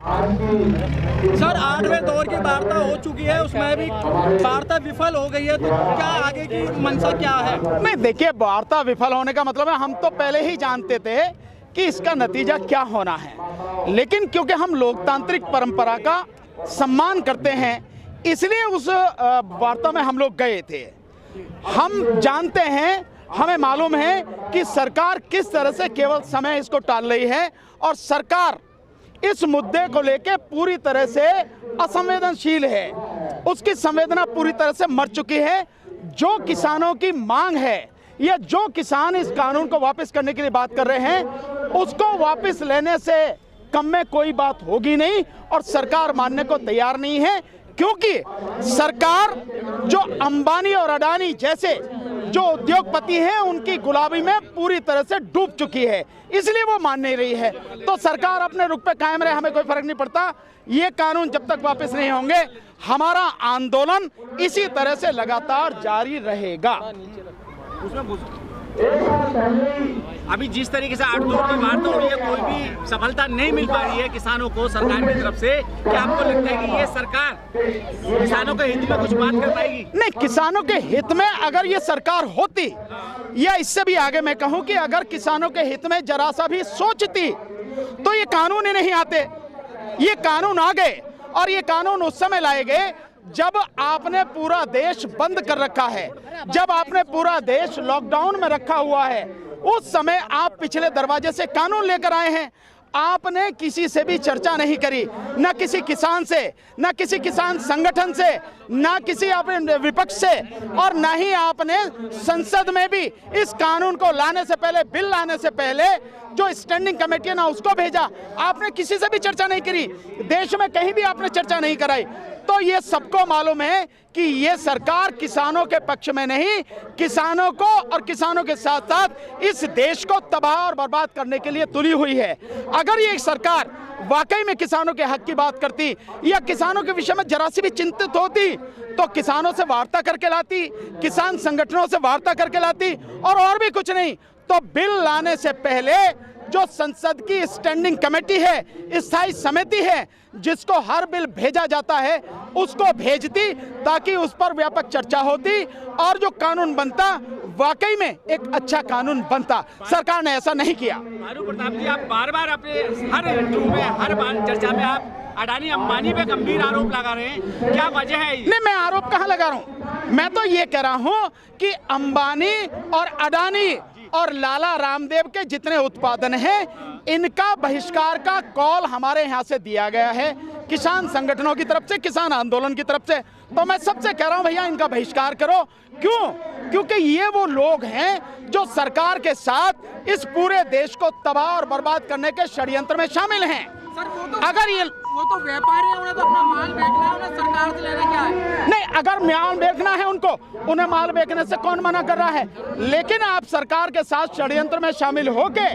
Sir 8वें दौर की वार्ता हो चुकी है, उसमें भी वार्ता विफल हो गई है, तो क्या आगे की मंशा क्या है? नहीं देखिए, वार्ता विफल होने का मतलब है हम तो पहले ही जानते थे कि इसका नतीजा क्या होना है, लेकिन क्योंकि हम लोकतांत्रिक परंपरा का सम्मान करते हैं इसलिए उस वार्ता में हम लोग गए थे। हम जानते हैं, हमें मालूम है कि सरकार किस तरह से केवल समय इसको टाल रही है और सरकार इस मुद्दे को लेकर पूरी तरह से असंवेदनशील है। उसकी संवेदना पूरी तरह से मर चुकी है। जो किसानों की मांग है या जो किसान इस कानून को वापस करने के लिए बात कर रहे हैं, उसको वापस लेने से कम में कोई बात होगी नहीं और सरकार मानने को तैयार नहीं है, क्योंकि सरकार जो अंबानी और अडानी जैसे जो उद्योगपति हैं उनकी गुलामी में पूरी तरह से डूब चुकी है, इसलिए वो मान नहीं रही है। तो सरकार अपने रुख पे कायम रहे, हमें कोई फर्क नहीं पड़ता। ये कानून जब तक वापस नहीं होंगे हमारा आंदोलन इसी तरह से लगातार जारी रहेगा। अभी जिस तरीके से 8 दौर की वार्ता हो रही है, कोई भी सफलता नहीं मिल पा रही है किसानों को सरकार की तरफ से, क्या आपको लगता है कि ये सरकार किसानों के हित में कुछ बात कर पाएगी? नहीं, किसानों के हित में अगर ये सरकार होती या इससे भी आगे मैं कहूं कि अगर किसानों के हित में जरा सा भी सोचती तो ये कानून ही नहीं आते। ये कानून आ गए और ये कानून उस समय लाए गए जब आपने पूरा देश बंद कर रखा है, जब आपने पूरा देश लॉकडाउन में रखा हुआ है, उस समय आप पिछले दरवाजे से कानून लेकर आए हैं। आपने किसी से भी चर्चा नहीं करी, ना किसी किसान से, ना किसी किसान संगठन से, ना किसी अपने विपक्ष से, और ना ही आपने संसद में भी इस कानून को लाने से पहले, बिल लाने से पहले जो स्टैंडिंग कमेटी है ना उसको भेजा। आपने किसी से भी चर्चा नहीं करी, देश में कहीं भी आपने चर्चा नहीं कराई। तो ये सबको मालूम है कि ये सरकार किसानों के पक्ष में नहीं, किसानों को और किसानों के साथ साथ इस देश को तबाह और बर्बाद करने के लिए तुली हुई है। अगर ये सरकार वाकई में किसानों के हक की बात करती या किसानों के विषय में जरा सी भी चिंतित होती तो किसानों से वार्ता करके लाती, किसान संगठनों से वार्ता करके लाती, और भी कुछ नहीं तो बिल लाने से पहले जो संसद की स्टैंडिंग कमेटी है, स्थायी समिति है, जिसको हर बिल भेजा जाता है, उसको भेजती ताकि उस पर व्यापक चर्चा होती और जो कानून बनता वाकई में एक अच्छा कानून बनता। सरकार ने ऐसा नहीं किया। मारू प्रताप जी, आप बार-बार अपने हर इंटरव्यू में, हर बार चर्चा में आप अडानी अंबानी पे गंभीर आरोप लगा रहे हैं, क्या वजह है? नहीं, मैं आरोप कहाँ लगा रहा हूँ, मैं तो ये कह रहा हूँ कि अंबानी और अडानी और लाला रामदेव के जितने उत्पादन हैं, इनका बहिष्कार का कॉल हमारे यहाँ से दिया गया है, किसान संगठनों की तरफ से, किसान आंदोलन की तरफ से। तो मैं सबसे कह रहा हूँ भैया इनका बहिष्कार करो। क्यों? क्योंकि ये वो लोग हैं जो सरकार के साथ इस पूरे देश को तबाह और बर्बाद करने के षड्यंत्र में शामिल हैं। सर अगर ये वो तो व्यापारी है, उन्हें तो अपना माल बेचना है, उन्हें सरकार से लेना क्या है? नहीं, अगर माल बेचना है उनको, उन्हें माल बेचने से कौन मना कर रहा है? लेकिन आप सरकार के साथ षड्यंत्र में शामिल होके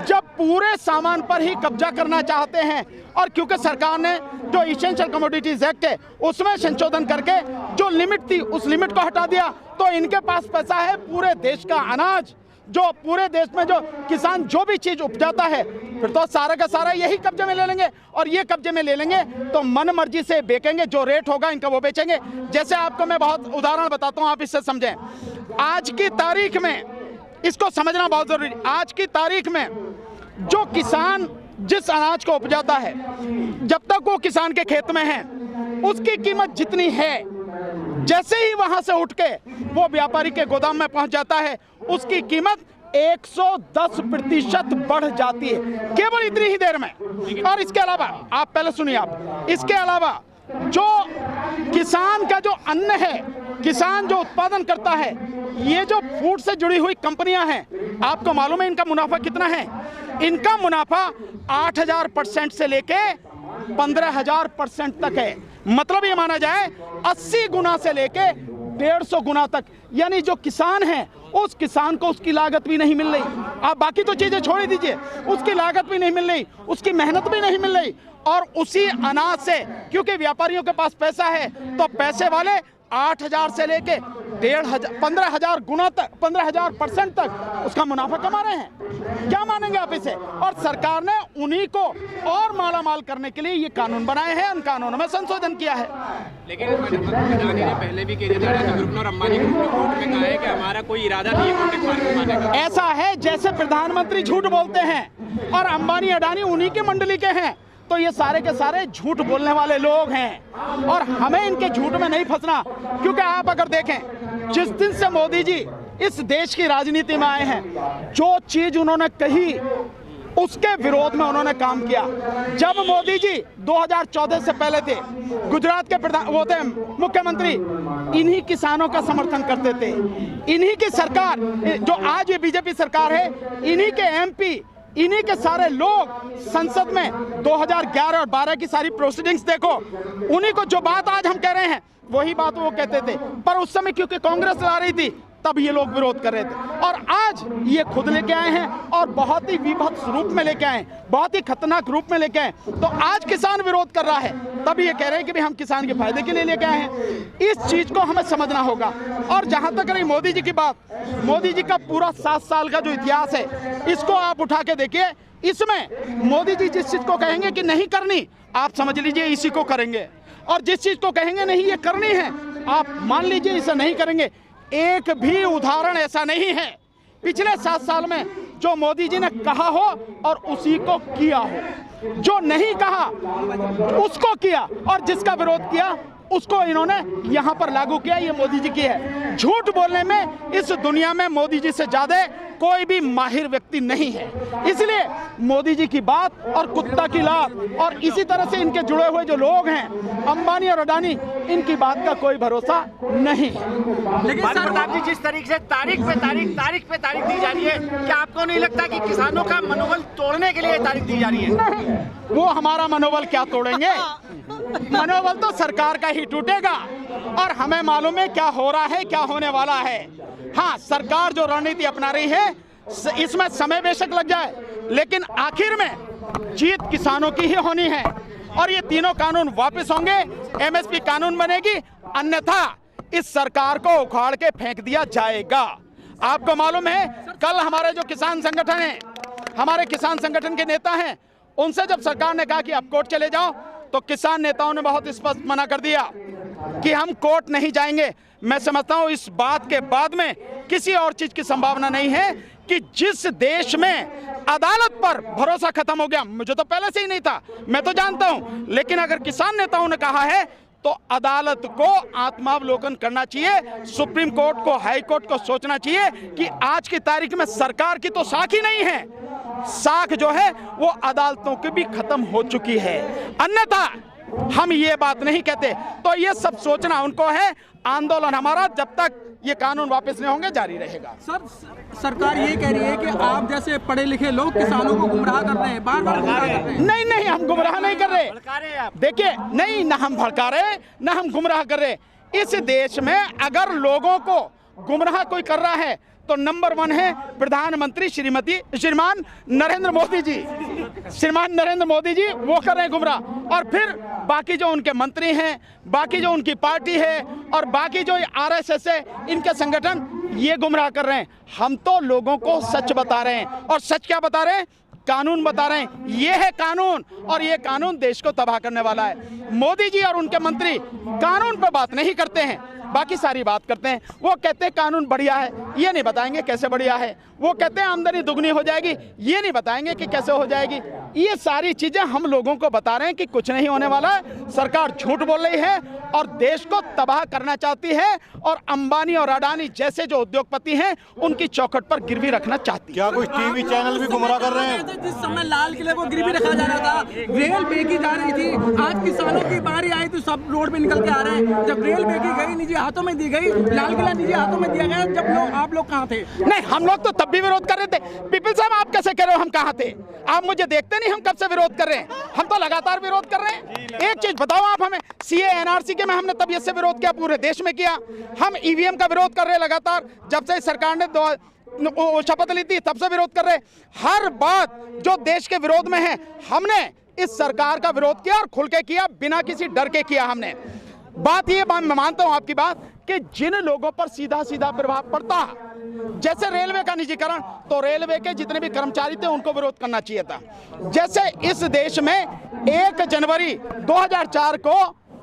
जब पूरे सामान पर ही कब्जा करना चाहते हैं, और क्योंकि सरकार ने जो इसेंशियल कमोडिटीज एक्ट है उसमें संशोधन करके जो लिमिट थी उस लिमिट को हटा दिया, तो इनके पास पैसा है पूरे देश का अनाज, जो पूरे देश में जो किसान जो भी चीज उपजाता है, फिर तो सारा का सारा यही कब्जे में ले लेंगे, और ये कब्जे में ले लेंगे तो मन मर्जी से बेचेंगे, जो रेट होगा इनका वो बेचेंगे। जैसे आपको मैं बहुत उदाहरण बताता हूँ, आप इससे समझें। आज की तारीख में इसको समझना बहुत जरूरी, आज की तारीख में जो किसान जिस अनाज को उपजाता है, जब तक वो किसान के खेत में है उसकी कीमत जितनी है, जैसे ही वहां से उठ के वो व्यापारी के गोदाम में पहुंच जाता है, उसकी कीमत 110% बढ़ जाती है, केवल इतनी ही देर में। और इसके अलावा आप पहले सुनिए, आप इसके अलावा जो किसान का जो अन्न है, किसान जो उत्पादन करता है, ये जो फूड से जुड़ी हुई कंपनियां हैं, आपको मालूम है इनका मुनाफा कितना है? इनका मुनाफा 8000% से लेके 15000% तक है। मतलब ये माना जाए 80 गुना से लेके 150 गुना तक, यानी जो किसान है उस किसान को उसकी लागत भी नहीं मिल रही। आप बाकी तो चीजें छोड़ ही दीजिए, उसकी लागत भी नहीं मिल रही, उसकी मेहनत भी नहीं मिल रही, और उसी अनाज से, क्योंकि व्यापारियों के पास पैसा है, तो पैसे वाले 8000 से लेके 15,000 गुना तक 15,000% तक उसका मुनाफा कमा रहे हैं। क्या मानेंगे आप इसे? और सरकार ने उन्हीं को और मालामाल करने के लिए ये कानून बनाए हैं, उन कानूनों में संशोधन किया है। लेकिन अडानी ने पहले भी केजरीवाल ग्रुप और अंबानी ग्रुप ने कोर्ट में कहा है कि हमारा कोई इरादा नहीं है कॉन्ट्रैक्ट फार्मिंग मारने का। ऐसा है जैसे प्रधानमंत्री झूठ बोलते हैं और अंबानी अडानी उन्हीं के मंडली के हैं, तो ये सारे के सारे झूठ बोलने वाले लोग हैं और हमें इनके झूठ में नहीं फंसना। क्योंकि आप अगर देखें, जिस दिन से मोदी जी इस देश की राजनीति में आए हैं, जो चीज उन्होंने कही उसके विरोध में उन्होंने काम किया। जब मोदी जी 2014 से पहले थे, गुजरात के वो थे मुख्यमंत्री, इन्हीं किसानों का समर्थन करते थे। इन्हीं की सरकार, जो आज ये बीजेपी सरकार है, इन्हीं के एमपी, इन्हीं के सारे लोग संसद में 2011 और 12 की सारी प्रोसीडिंग्स देखो, उन्हीं को जो बात आज हम कह रहे हैं वही बात वो कहते थे। पर उस समय क्योंकि कांग्रेस ला रही थी तब ये लोग विरोध कर रहे थे, और आज ये खुद लेके आए हैं और बहुत ही विभत्स रूप में लेके आए, बहुत ही खतरनाक रूप में लेके आए। तो आज किसान विरोध कर रहा है, तब ये कह रहे हैं कि भाई हम किसान के फायदे के लिए लेके आए हैं। इस चीज को हमें समझना होगा। और जहां तक रही मोदी जी की बात, मोदी जी का पूरा 7 साल का जो इतिहास है, इसको आप उठा के देखिए। इसमें मोदी जी जिस चीज को कहेंगे कि नहीं करनी, आप समझ लीजिए इसी को करेंगे, और जिस चीज को कहेंगे नहीं ये करनी है, आप मान लीजिए इसे नहीं करेंगे। एक भी उदाहरण ऐसा नहीं है पिछले 7 साल में जो मोदी जी ने कहा हो और उसी को किया हो। जो नहीं कहा उसको किया और जिसका विरोध किया उसको इन्होंने यहां पर लागू किया। ये मोदी जी की है। झूठ बोलने में इस दुनिया में मोदी जी से ज्यादा कोई भी माहिर व्यक्ति नहीं है। इसलिए मोदी जी की बात और कुत्ता की लात, और इसी तरह से इनके जुड़े हुए जो लोग हैं अंबानी और अडानी, इनकी बात का कोई भरोसा नहीं है। लेकिन प्रताप जी, जिस तरीके से तारीख पे तारीख दी जा रही है, क्या आपको नहीं लगता कि किसानों का मनोबल तोड़ने के लिए तारीख दी जा रही है? नहीं, वो हमारा मनोबल क्या तोड़ेंगे? मनोबल तो सरकार का ही टूटेगा, और हमें मालूम है क्या हो रहा है, क्या होने वाला है। हाँ, सरकार जो रणनीति अपना रही है, इसमें समय बेशक लग जाए, लेकिन आखिर में जीत किसानों की ही होनी है। और ये तीनों कानून वापस होंगे, एमएसपी कानून बनेगी, अन्यथा इस सरकार को उखाड़ के फेंक दिया जाएगा। आपको मालूम है, कल हमारे जो किसान संगठन हैं, हमारे किसान संगठन के नेता हैं, उनसे जब सरकार ने कहा कि आप कोर्ट चले जाओ, तो किसान नेताओं ने बहुत स्पष्ट मना कर दिया कि हम कोर्ट नहीं जाएंगे। मैं समझता हूं इस बात के बाद में किसी और चीज की संभावना नहीं है कि जिस देश में अदालत पर भरोसा खत्म हो गया, मुझे तो पहले से ही नहीं था, मैं तो जानता हूं, लेकिन अगर किसान नेताओं ने कहा है तो अदालत को आत्मावलोकन करना चाहिए, सुप्रीम कोर्ट को, हाई कोर्ट को सोचना चाहिए कि आज की तारीख में सरकार की तो साख ही नहीं है, साख जो है वो अदालतों की भी खत्म हो चुकी है। अन्यथा हम ये बात नहीं कहते। तो ये सब सोचना उनको है। आंदोलन हमारा जब तक ये कानून वापस नहीं होंगे जारी रहेगा। सर, सरकार ये कह रही है कि आप जैसे पढ़े लिखे लोग किसानों को गुमराह कर रहे हैं, बार-बार गुमराह कर रहे हैं। नहीं, हम गुमराह नहीं कर रहे। देखिए, नहीं, ना हम भड़का रहे, ना हम गुमराह कर रहे। इस देश में अगर लोगों को गुमराह कोई कर रहा है तो नंबर 1 है प्रधानमंत्री श्रीमान नरेंद्र मोदी जी। श्रीमान नरेंद्र मोदी जी वो कर रहे हैं गुमराह, और फिर बाकी जो उनके मंत्री हैं, बाकी जो उनकी पार्टी है, और बाकी जो आरएसएस है, इनके संगठन, ये गुमराह कर रहे हैं। हम तो लोगों को सच बता रहे हैं, और सच क्या बता रहे हैं? कानून बता रहे हैं। ये है कानून, और ये कानून देश को तबाह करने वाला है। मोदी जी और उनके मंत्री कानून पर बात नहीं करते हैं, बाकी सारी बात करते हैं। वो कहते हैं कानून बढ़िया है, ये नहीं बताएंगे कैसे बढ़िया है। वो कहते हैं आमदनी दुगनी हो जाएगी, ये नहीं बताएंगे कि कैसे हो जाएगी। ये सारी चीजें हम लोगों को बता रहे हैं कि कुछ नहीं होने वाला है। सरकार झूठ बोल रही है और देश को तबाह करना चाहती है, और अंबानी और अडानी जैसे जो उद्योगपति हैं उनकी चौखट पर गिरवी रखना चाहती है। क्या कुछ टीवी चैनल भी गुमराह कर रहे हैं? जिस समय लाल किले को गिरवी रखा जा रहा था, रेल बेची जा रही थी, आज किसानों की बारी आई तो सब रोड पे निकल के आ रहे हैं। जब रेल बेची गई, निजी हाथों में दी गई, लाल किला निजी हाथों में दिया गया, जब आप लोग कहाँ थे? नहीं, हम लोग तो तब भी विरोध कर रहे थे। पिपिल साहब, आप कैसे कह रहे हो हम कहाँ थे? आप मुझे देखते नहीं हम कब से विरोध कर रहे हैं? हम तो लगातार विरोध कर रहे हैं। एक चीज बताओ आप हमें, सीए एनआरसी के में हमने तब से विरोध किया, पूरे देश में किया। हम ईवीएम का विरोध कर रहे हैं लगातार, जब से सरकार ने शपथ ली थी तब से विरोध कर रहे। हर बात जो देश के विरोध में है, हमने इस सरकार का विरोध किया, और खुल के किया, बिना किसी डर के किया। हमने बात ये मैं मानता हूं आपकी बात कि जिन लोगों पर सीधा सीधा प्रभाव पड़ता है, जैसे रेलवे का निजीकरण, तो रेलवे के जितने भी कर्मचारी थे उनको विरोध करना चाहिए था। जैसे इस देश में 1 जनवरी 2004 को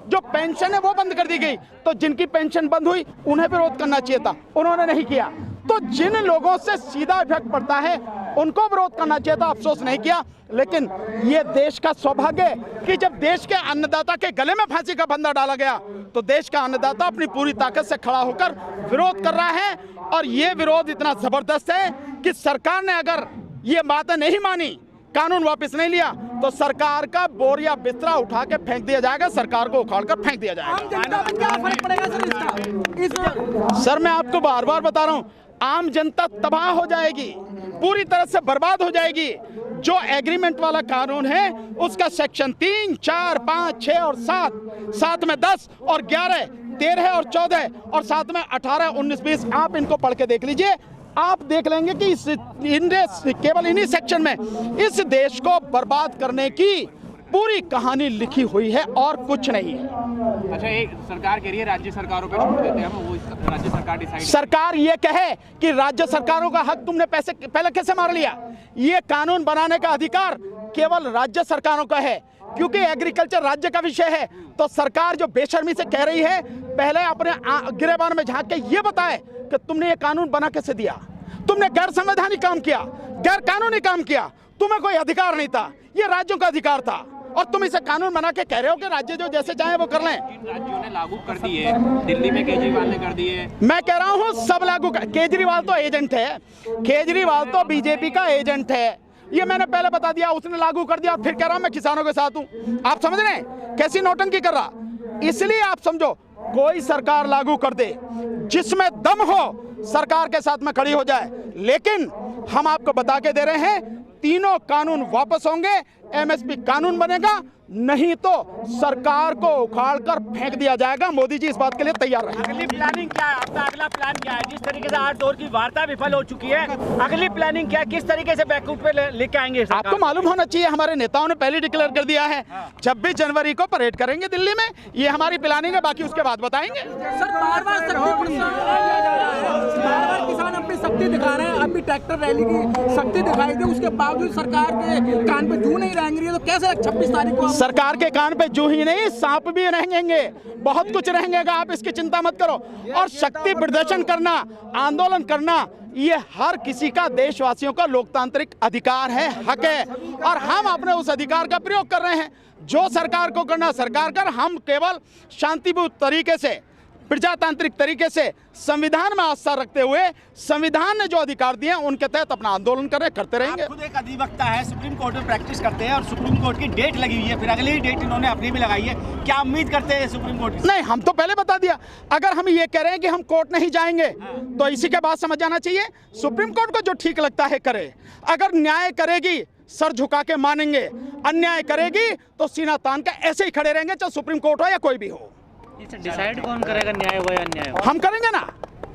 जो पेंशन है वो बंद कर दी गई, तो जिनकी पेंशन बंद हुई उन्हें विरोध करना चाहिए था, उन्होंने नहीं किया। तो जिन लोगों से सीधा इफेक्ट पड़ता है उनको विरोध करना चाहिए था, अफसोस नहीं किया। लेकिन ये देश का सौभाग्य है कि जब देश के अन्नदाता के गले में फांसी का फंदा डाला गया तो देश का अन्नदाता अपनी पूरी ताकत से खड़ा होकर विरोध कर रहा है। और ये विरोध इतना जबरदस्त है कि सरकार ने अगर ये बातें नहीं मानी, कानून वापस नहीं लिया, तो सरकार का बोरिया बिस्तरा उठा के फेंक दिया जाएगा, सरकार को उखाड़ कर फेंक दिया जाएगा। आम जनता पर क्या फर्क पड़ेगा सर इसका? सर मैं आपको बार बार बता रहा हूं, आम जनता तबाह हो जाएगी, पूरी तरह से बर्बाद हो जाएगी। जो एग्रीमेंट वाला कानून है उसका सेक्शन 3, 4, 5, 6 और 7 में 10 और 11, 13 और 14 और 7 में 18, 19, 20 आप इनको पढ़ के देख लीजिए। आप देख लेंगे कि केवल इन्हीं सेक्शन में इस देश को बर्बाद करने की पूरी कहानी लिखी हुई है और कुछ नहीं है। अच्छा, एक सरकार कह रही है राज्य सरकारों पे छोड़ देते हैं हम, वो राज्य सरकार डिसाइड। सरकार ये कहे कि राज्य सरकारों का हक तुमने पहले कैसे मार लिया? ये कानून बनाने का अधिकार केवल राज्य सरकारों का है, क्योंकि एग्रीकल्चर राज्य का विषय है। तो सरकार जो बेशर्मी से कह रही है, पहले अपने गिरेबान में झांक के ये बताए कि तुमने ये कानून बना कैसे दिया, तुमने गैर संवैधानिक काम किया, गैर कानूनी काम किया, तुम्हें कोई अधिकार नहीं था, ये राज्यों का अधिकार था, और तुम इसे कानून बना के कह रहे हो कि राज्य जो जैसे चाहे वो कर लें। राज्यों ने लागू कर दी है, दिल्ली में केजरीवाल ने कर दी है। मैं कह रहा हूँ सब लागू कर। केजरीवाल तो एजेंट है, केजरीवाल तो बीजेपी का एजेंट है, ये मैंने पहले बता दिया। उसने लागू कर दिया और फिर कह रहा हूं मैं किसानों के साथ हूं। आप समझ रहे हैं कैसी नौटंकी कर रहा? इसलिए आप समझो, कोई सरकार लागू कर दे जिसमें दम हो, सरकार के साथ में खड़ी हो जाए। लेकिन हम आपको बता के दे रहे हैं, तीनों कानून वापस होंगे, एमएसपी कानून बनेगा, नहीं तो सरकार को उखाड़ कर फेंक दिया जाएगा। मोदी जी इस बात के लिए तैयार रहे। अगली प्लानिंग क्या है आपका? अगला प्लान क्या है? जिस तरीके से 8 दौर की वार्ता विफल हो चुकी है, अगली प्लानिंग क्या है? किस तरीके से बैकआउट पे लेके आएंगे? आपको मालूम होना चाहिए, हमारे नेताओं ने पहले डिक्लेयर कर दिया है 26 जनवरी को परेड करेंगे दिल्ली में। ये हमारी प्लानिंग है, बाकी उसके बाद बताएंगे। सर बार-बार किसान अपनी शक्ति दिखा रहे हैं, अभी ट्रैक्टर रैली की शक्ति दिखाई दी, उसके बावजूद सरकार के कान पे जू नहीं रेंग रही है। तो कैसे 26 तारीख को सरकार के कान पे जू ही नहीं, सांप भी रहेंगे, बहुत कुछ रहेंगे, आप इसकी चिंता मत करो। और शक्ति प्रदर्शन करना, आंदोलन करना, ये हर किसी का, देशवासियों का लोकतांत्रिक अधिकार है, हक है, और हम अपने उस अधिकार का प्रयोग कर रहे हैं। जो सरकार को करना सरकार कर, हम केवल शांतिपूर्ण तरीके से, प्रजातांत्रिक तरीके से, संविधान में आस्था रखते हुए, संविधान ने जो अधिकार दिए उनके तहत अपना आंदोलन करते रहेंगे। आप खुद एक अधिवक्ता है, सुप्रीम कोर्ट में प्रैक्टिस करते हैं और सुप्रीम कोर्ट की डेट लगी हुई है, फिर अगली डेट इन्होंने अपनी भी लगाई है, क्या उम्मीद करते हैं सुप्रीम कोर्ट की? नहीं, हम तो पहले बता दिया, अगर हम ये कह रहे हैं कि हम कोर्ट नहीं जाएंगे तो इसी के बाद समझ जाना चाहिए सुप्रीम कोर्ट को जो ठीक लगता है करे। अगर न्याय करेगी सर झुका के मानेंगे, अन्याय करेगी तो सीना तान के ऐसे ही खड़े रहेंगे, चाहे सुप्रीम कोर्ट हो या कोई भी हो। डिसाइड कौन करेगा न्याय हो या अन्याय हो? हम करेंगे ना,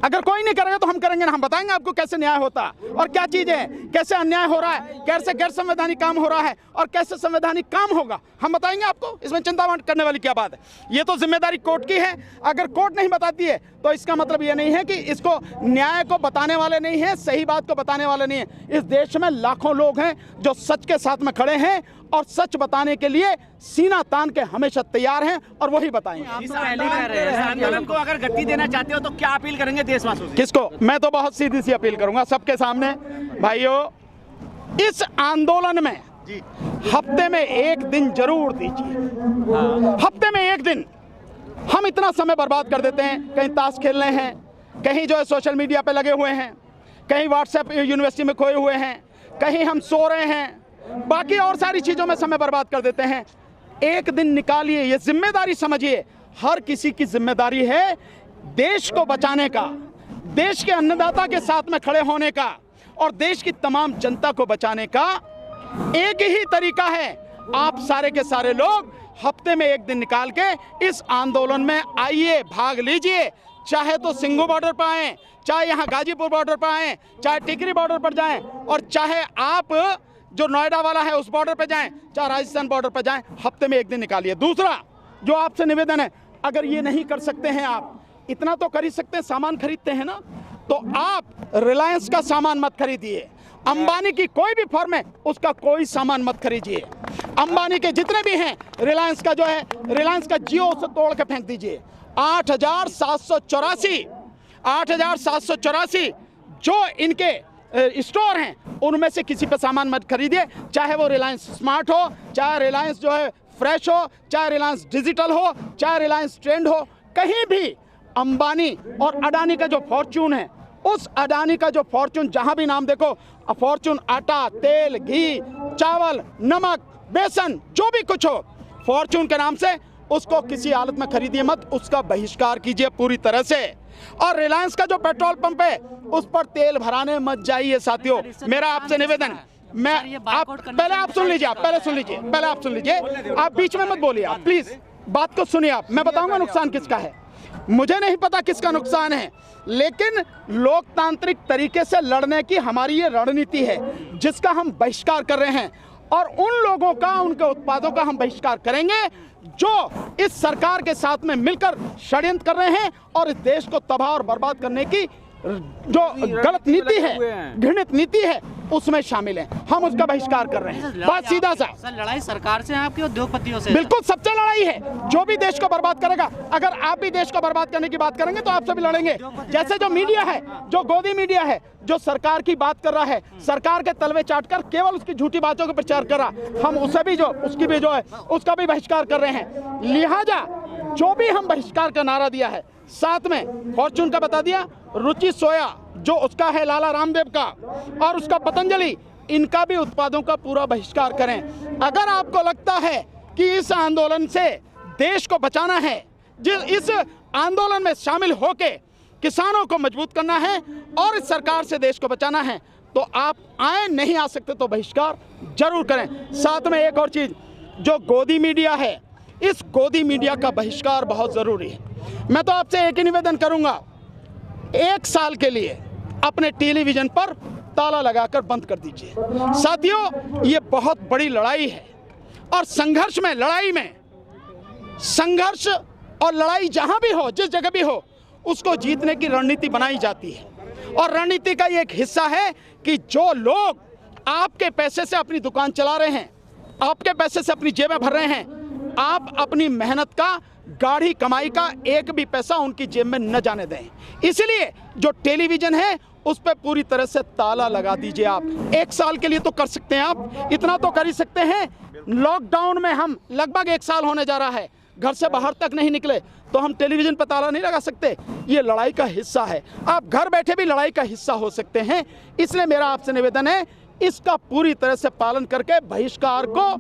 अगर कोई नहीं करेगा तो हम करेंगे ना। हम बताएंगे आपको कैसे न्याय होता और क्या चीज है, कैसे अन्याय हो रहा है, कैसे गैर संवैधानिक काम हो रहा है और कैसे संवैधानिक काम होगा, हम बताएंगे आपको। इसमें चिंता करने वाली क्या बात है? ये तो जिम्मेदारी कोर्ट की है। अगर कोर्ट नहीं बताती है तो इसका मतलब ये नहीं है कि इसको न्याय को बताने वाले नहीं है, सही बात को बताने वाले नहीं है। इस देश में लाखों लोग हैं जो सच के साथ में खड़े हैं और सच बताने के लिए सीना तान के हमेशा तैयार हैं और वही बताएंगे। इस आंदोलन को अगर गति देना चाहते हो तो क्या अपील करेंगे देशवासियों से? किसको? मैं तो बहुत सीधी सी अपील करूंगा सबके सामने, भाइयों, इस आंदोलन में हफ्ते में एक दिन जरूर दीजिए। हफ्ते में एक दिन। हम इतना समय बर्बाद कर देते हैं, कहीं ताश खेल रहे हैं, कहीं जो है सोशल मीडिया पे लगे हुए हैं, कहीं व्हाट्सएप यूनिवर्सिटी में खोए हुए हैं, कहीं हम सो रहे हैं, बाकी और सारी चीज़ों में समय बर्बाद कर देते हैं। एक दिन निकालिए, ये जिम्मेदारी समझिए, हर किसी की जिम्मेदारी है देश को बचाने का, देश के अन्नदाता के साथ में खड़े होने का और देश की तमाम जनता को बचाने का। एक ही तरीका है, आप सारे के सारे लोग हफ्ते में एक दिन निकाल के इस आंदोलन में आइए, भाग लीजिए। चाहे तो सिंघू बॉर्डर पर आएँ, चाहे यहाँ गाजीपुर बॉर्डर पर आएँ, चाहे टिकरी बॉर्डर पर जाएं, और चाहे आप जो नोएडा वाला है उस बॉर्डर पर जाएं, चाहे राजस्थान बॉर्डर पर जाएं, हफ्ते में एक दिन निकालिए। दूसरा जो आपसे निवेदन है, अगर ये नहीं कर सकते हैं, आप इतना तो कर ही सकते हैं, सामान खरीदते हैं ना, तो आप रिलायंस का सामान मत खरीदिए। अंबानी की कोई भी फर्म है उसका कोई सामान मत खरीदिए। अंबानी के जितने भी हैं, रिलायंस का जो है, रिलायंस का जियो, उसे तोड़ के फेंक दीजिए। 8,784 जो इनके स्टोर हैं उनमें से किसी पे सामान मत खरीदिए, चाहे वो रिलायंस स्मार्ट हो, चाहे रिलायंस जो है फ्रेश हो, चाहे रिलायंस डिजिटल हो, चाहे रिलायंस ट्रेंड हो। कहीं भी अंबानी और अडानी का जो फॉर्च्यून है, उस अडानी का जो फॉर्च्यून, जहां भी नाम देखो, फॉर्च्यून आटा, तेल, घी, चावल, नमक, बेसन, जो भी कुछ हो फॉर्च्यून के नाम से, उसको किसी हालत में खरीदिए मत, उसका बहिष्कार कीजिए पूरी तरह से। और रिलायंस का जो पेट्रोल पंप है उस पर तेल भराने मत जाइए साथियों, मेरा आपसे निवेदन। मैं आप पहले आप सुन लीजिए, पहले आप सुन लीजिए, आप बीच में मत बोलिए, आप प्लीज बात को सुनिए। आप, मैं बताऊंगा नुकसान किसका है, मुझे नहीं पता किसका नुकसान है, लेकिन लोकतांत्रिक तरीके से लड़ने की हमारी ये रणनीति है जिसका हम बहिष्कार कर रहे हैं। और उन लोगों का, उनके उत्पादों का हम बहिष्कार करेंगे जो इस सरकार के साथ में मिलकर षड्यंत्र कर रहे हैं और इस देश को तबाह और बर्बाद करने की जो गलत नीति है, घृणित नीति है, उसमें शामिल हैं। हम उसका बहिष्कार कर रहे हैं। बात सीधा सा, सर लड़ाई सरकार से है आपके उद्योगपतियों से? बिल्कुल सबसे लड़ाई है, जो भी देश को बर्बाद करेगा। अगर आप भी देश को बर्बाद करने की बात करेंगे तो आपसे भी लड़ेंगे। जैसे जो मीडिया है, जो गोदी मीडिया है, जो सरकार की बात कर रहा है, सरकार के तलवे चाटकर केवल उसकी झूठी बातों का प्रचार कर रहा, हम उसे भी जो उसकी भी जो है उसका भी बहिष्कार कर रहे हैं। लिहाजा जो भी हम बहिष्कार का नारा दिया है, साथ में फॉर्च्यून का बता दिया, रुचि सोया जो उसका है लाला रामदेव का, और उसका पतंजलि, इनका भी उत्पादों का पूरा बहिष्कार करें। अगर आपको लगता है कि इस आंदोलन से देश को बचाना है, इस आंदोलन में शामिल होके किसानों को मजबूत करना है और इस सरकार से देश को बचाना है, तो आप आए, नहीं आ सकते तो बहिष्कार जरूर करें। साथ में एक और चीज, जो गोदी मीडिया है, इस गोदी मीडिया का बहिष्कार बहुत जरूरी है। मैं तो आपसे एक ही निवेदन करूंगा, 1 साल के लिए अपने टेलीविजन पर ताला लगाकर बंद कर दीजिए। साथियों, ये बहुत बड़ी लड़ाई है और संघर्ष में, लड़ाई में, संघर्ष और लड़ाई जहां भी हो, जिस जगह भी हो, उसको जीतने की रणनीति बनाई जाती है। और रणनीति का ये एक हिस्सा है कि जो लोग आपके पैसे से अपनी दुकान चला रहे हैं, आपके पैसे से अपनी जेबें भर रहे हैं, आप अपनी मेहनत का, गाढ़ी कमाई का एक भी पैसा उनकी जेब में न जाने दें। इसलिए जो टेलीविजन है उस पर पूरी तरह से ताला लगा दीजिए। आप 1 साल के लिए तो कर सकते हैं, आप इतना तो कर ही सकते हैं। लॉकडाउन में हम लगभग 1 साल होने जा रहा है, घर से बाहर तक नहीं निकले, तो हम टेलीविजन पर ताला नहीं लगा सकते? ये लड़ाई का हिस्सा है, आप घर बैठे भी लड़ाई का हिस्सा हो सकते हैं। इसलिए मेरा आपसे निवेदन है, इसका पूरी तरह से पालन करके बहिष्कार को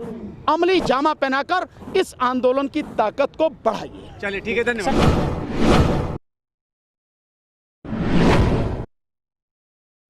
अमली जामा पहनाकर इस आंदोलन की ताकत को बढ़ाइए। चलिए ठीक है, धन्यवाद।